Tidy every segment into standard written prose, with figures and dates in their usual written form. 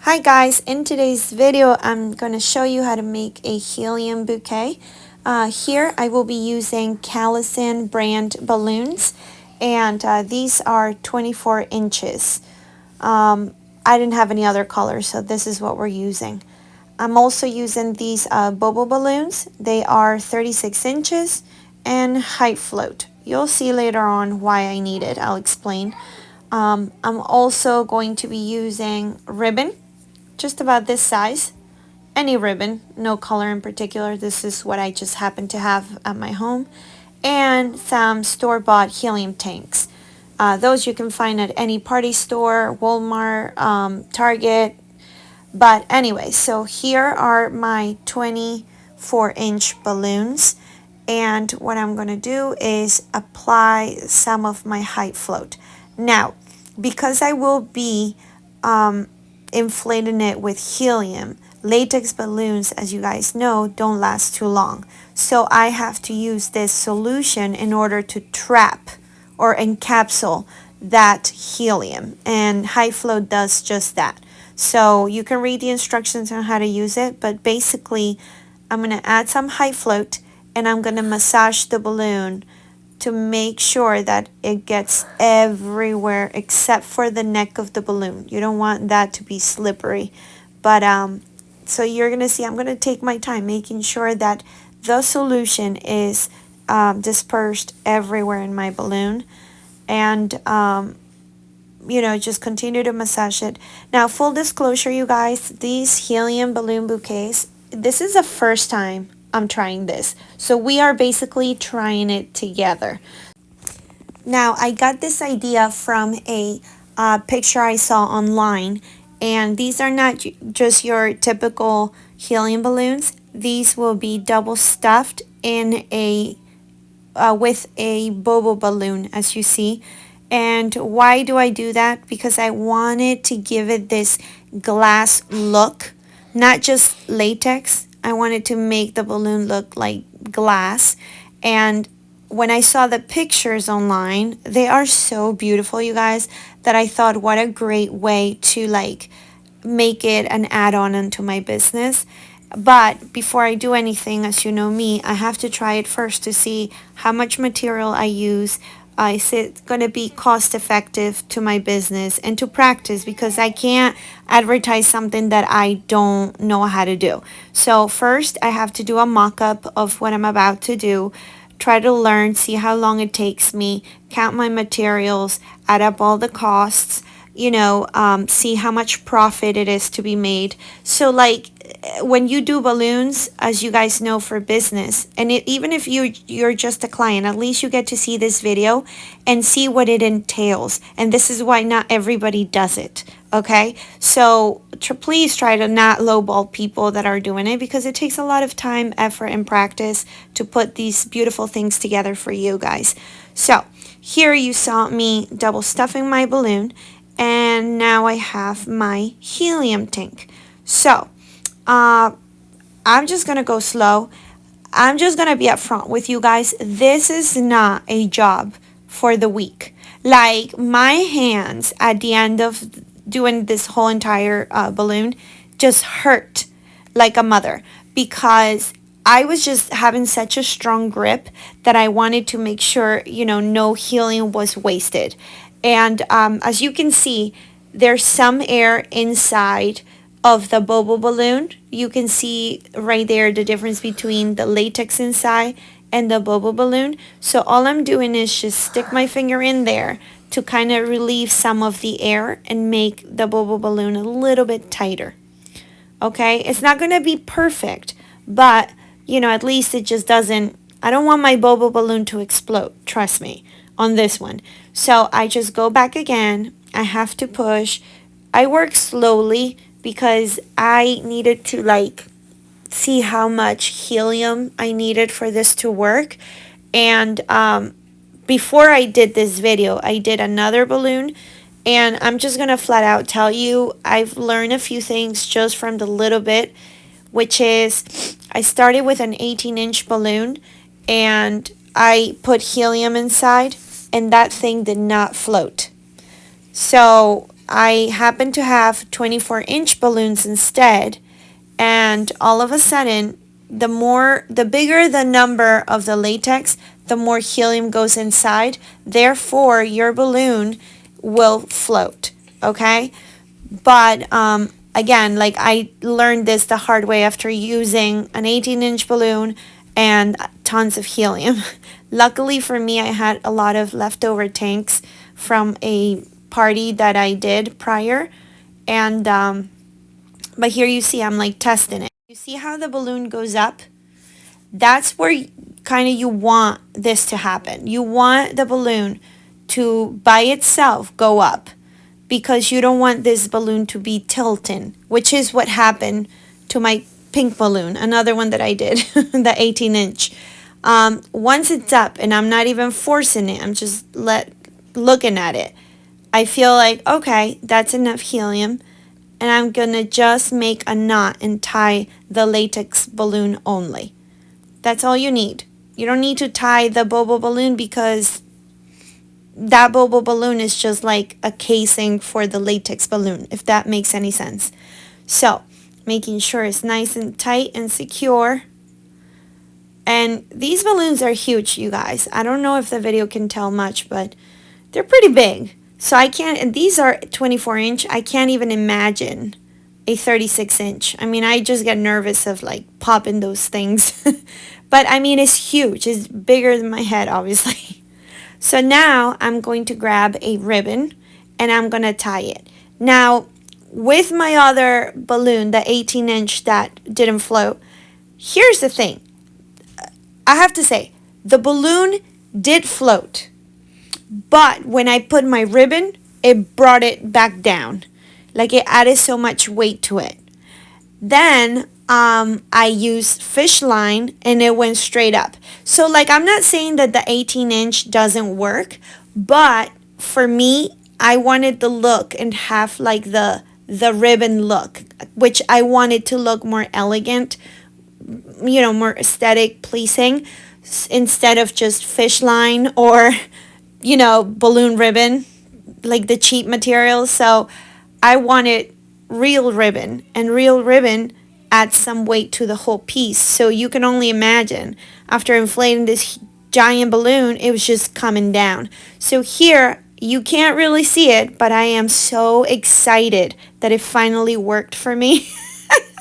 Hi guys, in today's video I'm going to show you how to make a helium bouquet. Here I will be using Callison brand balloons, and these are 24 inches. I didn't have any other colors, so this is what we're using. I'm also using these bubble balloons. They are 36 inches and height float. You'll see later on why I need it. I'll explain. I'm also going to be using ribbon, just about this size. Any ribbon, no color in particular. This is what I just happen to have at my home. And some store-bought helium tanks. Those you can find at any party store, Walmart, Target. But anyway, so here are my 24-inch balloons. And what I'm going to do is apply some of my height float. Now, because I will be inflating it with helium, latex balloons, as you guys know, don't last too long. So I have to use this solution in order to trap or encapsule that helium. And high flow does just that. So you can read the instructions on how to use it, but basically I'm going to add some high float and I'm going to massage the balloon to make sure that it gets everywhere except for the neck of the balloon. You don't want that to be slippery. But so you're going to see I'm going to take my time making sure that the solution is dispersed everywhere in my balloon. And you know, just continue to massage it. Now, full disclosure, you guys, these helium balloon bouquets, this is the first time I'm trying this. So we are basically trying it together. Now, I got this idea from a picture I saw online. And these are not just your typical helium balloons. These will be double stuffed in a with a bubble balloon, as you see. And why do I do that? Because I wanted to give it this glass look, not just latex. I wanted to make the balloon look like glass. And when I saw the pictures online, they are so beautiful, you guys, that I thought what a great way to like make it an add-on into my business. But before I do anything, as you know me, I have to try it first to see how much material I use. Is it going to be cost effective to my business, and to practice, because I can't advertise something that I don't know how to do. So first I have to do a mock-up of what I'm about to do, try to learn, see how long it takes me, count my materials, add up all the costs, you know, see how much profit it is to be made. So like when you do balloons, as you guys know, for business, and even if you're just a client, at least you get to see this video and see what it entails. And this is why not everybody does it. Okay, so please try to not lowball people that are doing it, because it takes a lot of time, effort, and practice to put these beautiful things together for you guys. So here you saw me double stuffing my balloon, and now I have my helium tank. So I'm just gonna go slow. I'm just gonna be upfront with you guys. This is not a job for the weak. Like, my hands at the end of doing this whole entire balloon just hurt like a mother, because I was just having such a strong grip that I wanted to make sure, you know, no helium was wasted. And as you can see, there's some air inside of the bubble balloon. You can see right there the difference between the latex inside and the bubble balloon. So all I'm doing is just stick my finger in there to kind of relieve some of the air and make the bubble balloon a little bit tighter. Okay, it's not going to be perfect, but you know, at least it just doesn't, I don't want my bubble balloon to explode, trust me, on this one. So I just go back again. I have to push. I work slowly because I needed to like see how much helium I needed for this to work. And before I did this video, I did another balloon, and I'm just gonna flat out tell you, I've learned a few things just from the little bit, which is I started with an 18-inch balloon and I put helium inside, and that thing did not float. So I happened to have 24-inch balloons instead, and all of a sudden, the bigger the number of the latex, the more helium goes inside. Therefore, your balloon will float, okay? But again, like I learned this the hard way after using an 18-inch balloon and tons of helium. Luckily for me, I had a lot of leftover tanks from a party that I did prior, and but here you see I'm like testing it. You see how the balloon goes up? That's where kind of you want this to happen. You want the balloon to by itself go up, because you don't want this balloon to be tilting, which is what happened to my pink balloon, another one that I did, the 18-inch. Once it's up and I'm not even forcing it, I'm just looking at it, I feel like, okay, that's enough helium, and I'm gonna just make a knot and tie the latex balloon only. That's all you need. You don't need to tie the Bobo balloon, because that Bobo balloon is just like a casing for the latex balloon, if that makes any sense. So, making sure it's nice and tight and secure. And these balloons are huge, you guys. I don't know if the video can tell much, but they're pretty big. So I can't, and these are 24-inch. I can't even imagine a 36-inch. I mean, I just get nervous of like popping those things. But I mean, it's huge. It's bigger than my head, obviously. So now I'm going to grab a ribbon and I'm going to tie it. Now, with my other balloon, the 18-inch that didn't float, here's the thing. I have to say, the balloon did float. But when I put my ribbon, it brought it back down. Like it added so much weight to it. Then I used fish line and it went straight up. So like I'm not saying that the 18-inch doesn't work, but for me, I wanted the look and have like the ribbon look, which I wanted to look more elegant, you know, more aesthetic pleasing, instead of just fish line or, you know, balloon ribbon, like the cheap materials. So I wanted real ribbon, and real ribbon adds some weight to the whole piece. So you can only imagine, after inflating this giant balloon, it was just coming down. So here, you can't really see it, but I am so excited that it finally worked for me.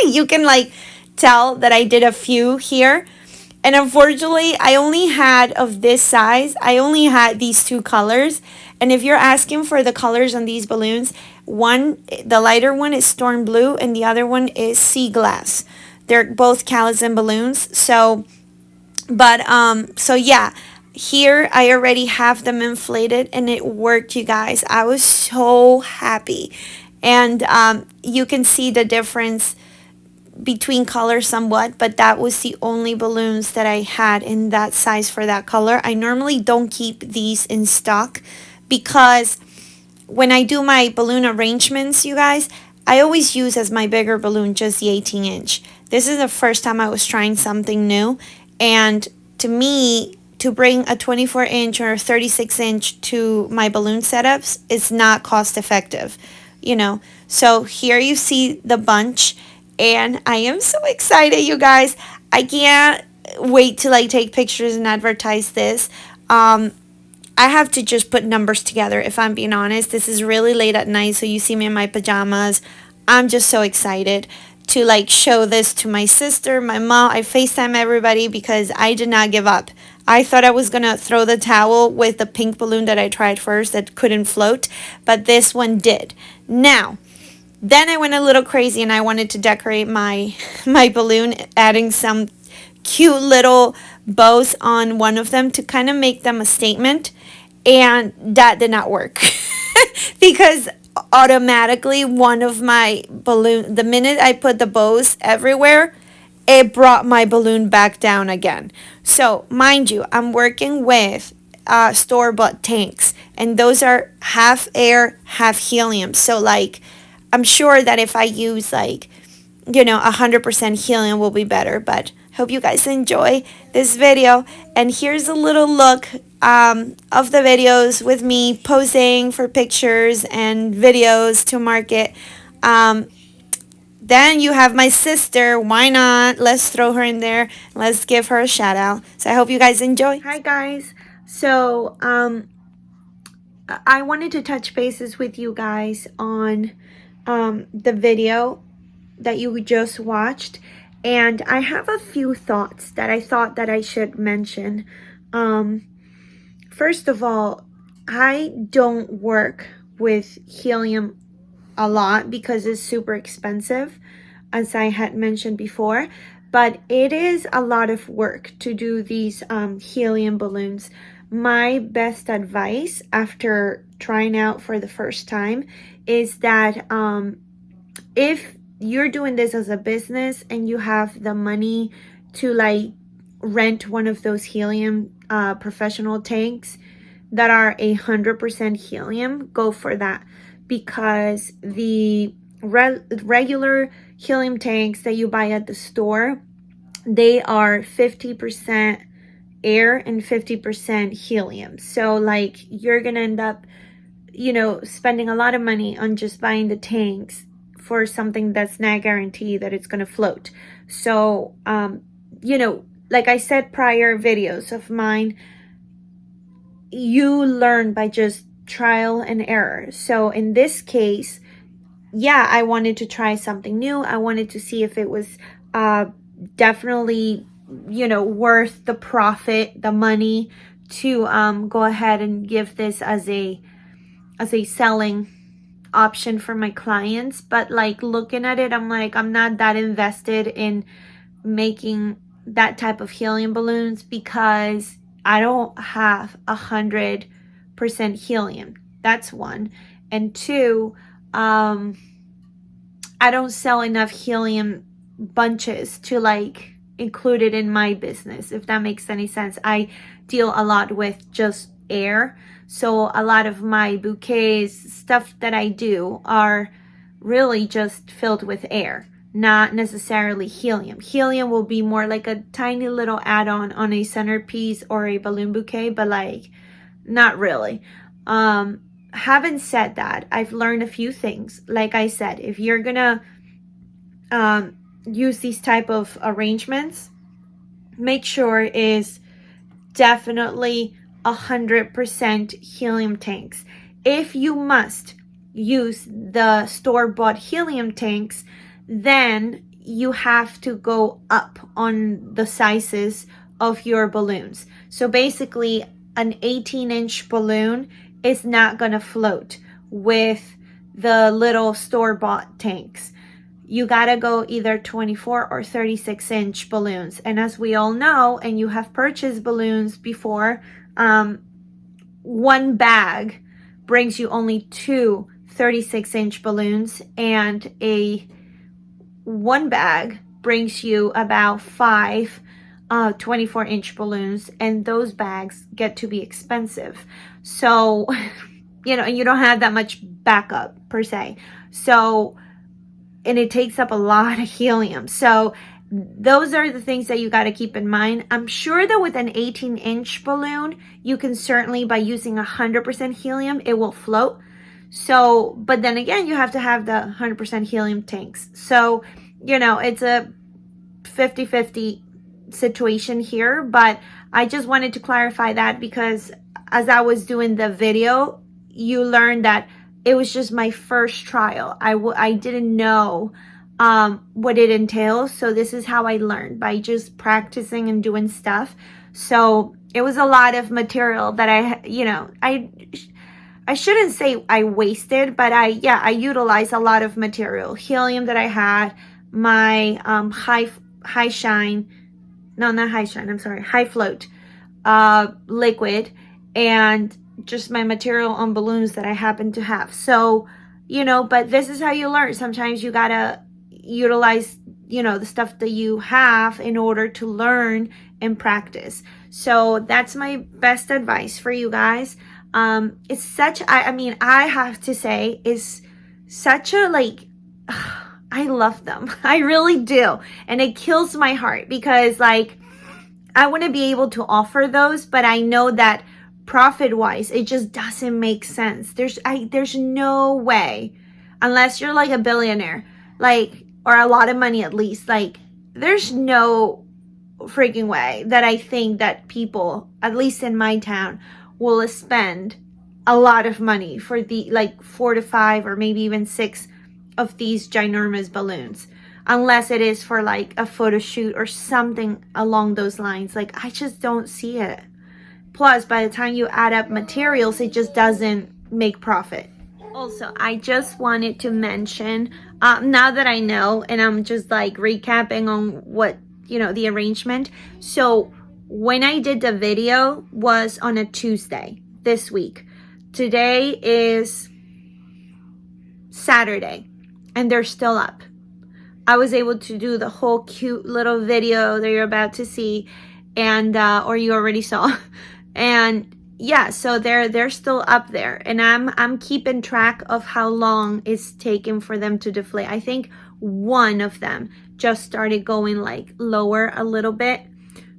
You can like tell that I did a few here. And unfortunately, I only had of this size, I only had these two colors. And if you're asking for the colors on these balloons, the lighter one is storm blue and the other one is sea glass. They're both callus balloons. So, so yeah, here I already have them inflated and it worked, you guys. I was so happy. And you can see the difference between colors somewhat, but that was the only balloons that I had in that size for that color. I normally don't keep these in stock because when I do my balloon arrangements, you guys, I always use as my bigger balloon just the 18-inch. This is the first time I was trying something new, and to me, to bring a 24-inch or 36-inch to my balloon setups is not cost effective, you know. So here you see the bunch, and I am so excited, you guys. I can't wait to like take pictures and advertise this. I have to just put numbers together, if I'm being honest. This is really late at night, so you see me in my pajamas. I'm just so excited to like show this to my sister, my mom. I FaceTime everybody because I did not give up. I thought I was going to throw the towel with the pink balloon that I tried first that couldn't float, but this one did. Now, then I went a little crazy and I wanted to decorate my balloon, adding some cute little bows on one of them to kind of make them a statement, and that did not work because automatically one of my balloon, the minute I put the bows everywhere, it brought my balloon back down again. So mind you, I'm working with store-bought tanks, and those are half air, half helium. So like, I'm sure that if I use like, you know, 100% helium will be better, but Hope you guys enjoy this video. And here's a little look of the videos with me posing for pictures and videos to market. Then you have my sister. Why not? Let's throw her in there. Let's give her a shout out. So I hope you guys enjoy. Hi guys. So I wanted to touch bases with you guys on the video that you just watched, and I have a few thoughts that I thought that I should mention. First of all, I don't work with helium a lot because it's super expensive, as I had mentioned before, but it is a lot of work to do these helium balloons. My best advice after trying out for the first time is that if you're doing this as a business and you have the money to like rent one of those helium professional tanks that are 100% helium, go for that, because the regular helium tanks that you buy at the store, they are 50% air and 50% helium. So like you're gonna end up, you know, spending a lot of money on just buying the tanks for something that's not guaranteed that it's gonna float. So you know, like I said, prior videos of mine, you learn by just trial and error. So in this case, yeah, I wanted to try something new. I wanted to see if it was definitely, you know, worth the profit, the money to go ahead and give this as a selling option for my clients. But like looking at it, I'm like, I'm not that invested in making that type of helium balloons because I don't have 100% helium. That's one. And two, I don't sell enough helium bunches to like include it in my business, if that makes any sense. I deal a lot with just air. So a lot of my bouquets, stuff that I do, are really just filled with air, not necessarily helium. Helium will be more like a tiny little add-on on a centerpiece or a balloon bouquet, but like not really. Having said that, I've learned a few things. Like I said, if you're gonna use these type of arrangements, make sure is definitely 100% helium tanks. If you must use the store-bought helium tanks, then you have to go up on the sizes of your balloons. So basically an 18-inch balloon is not gonna float with the little store-bought tanks. You gotta go either 24 or 36-inch balloons. And as we all know, and you have purchased balloons before, one bag brings you only two 36-inch balloons, and one bag brings you about five 24-inch balloons, and those bags get to be expensive. So, you know, and you don't have that much backup per se. So, and it takes up a lot of helium. So those are the things that you got to keep in mind. I'm sure that with an 18-inch balloon, you can certainly, by using 100% helium, it will float. So, but then again, you have to have the 100% helium tanks. So, you know, it's a 50-50 situation here, but I just wanted to clarify that because as I was doing the video, you learned that it was just my first trial. I didn't know what it entails. So this is how I learned, by just practicing and doing stuff. So it was a lot of material that I shouldn't say I wasted, but I utilized a lot of material. Helium that I had, my high shine, no, not high shine, I'm sorry, high float liquid, and just my material on balloons that I happen to have. So, you know, but this is how you learn. Sometimes you gotta utilize, you know, the stuff that you have in order to learn and practice. So that's my best advice for you guys. It's such, I mean, I have to say, is such a, like, I love them. I really do. And it kills my heart because like I want to be able to offer those, but I know that profit wise, it just doesn't make sense. There's no way, unless you're like a billionaire, like, or a lot of money at least, like there's no freaking way that I think that people, at least in my town, will spend a lot of money for the like 4 to 5 or maybe even 6 of these ginormous balloons, unless it is for like a photo shoot or something along those lines. Like I just don't see it. Plus, by the time you add up materials, it just doesn't make profit. Also, I just wanted to mention, now that I know, and I'm just like recapping on what, you know, the arrangement. So when I did the video was on a Tuesday this week. Today is Saturday and they're still up. I was able to do the whole cute little video that you're about to see, and or you already saw. And yeah, so they're still up there, and I'm keeping track of how long it's taken for them to deflate. I think one of them just started going like lower a little bit.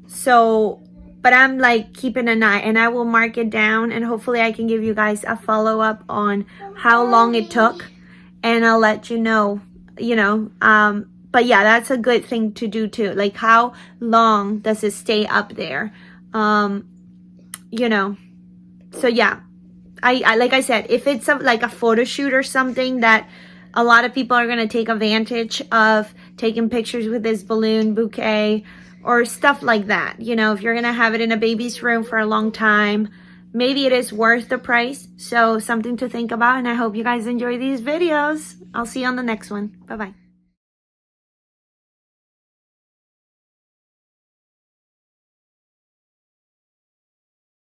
So, but I'm like keeping an eye, and I will mark it down, and hopefully I can give you guys a follow-up on how long it took, and I'll let you know, you know. But yeah, that's a good thing to do too. Like how long does it stay up there? You know, so yeah, I like I said, if it's like a photo shoot or something that a lot of people are going to take advantage of taking pictures with this balloon bouquet or stuff like that, you know, if you're going to have it in a baby's room for a long time, maybe it is worth the price. So something to think about, and I hope you guys enjoy these videos. I'll see you on the next one. Bye-bye.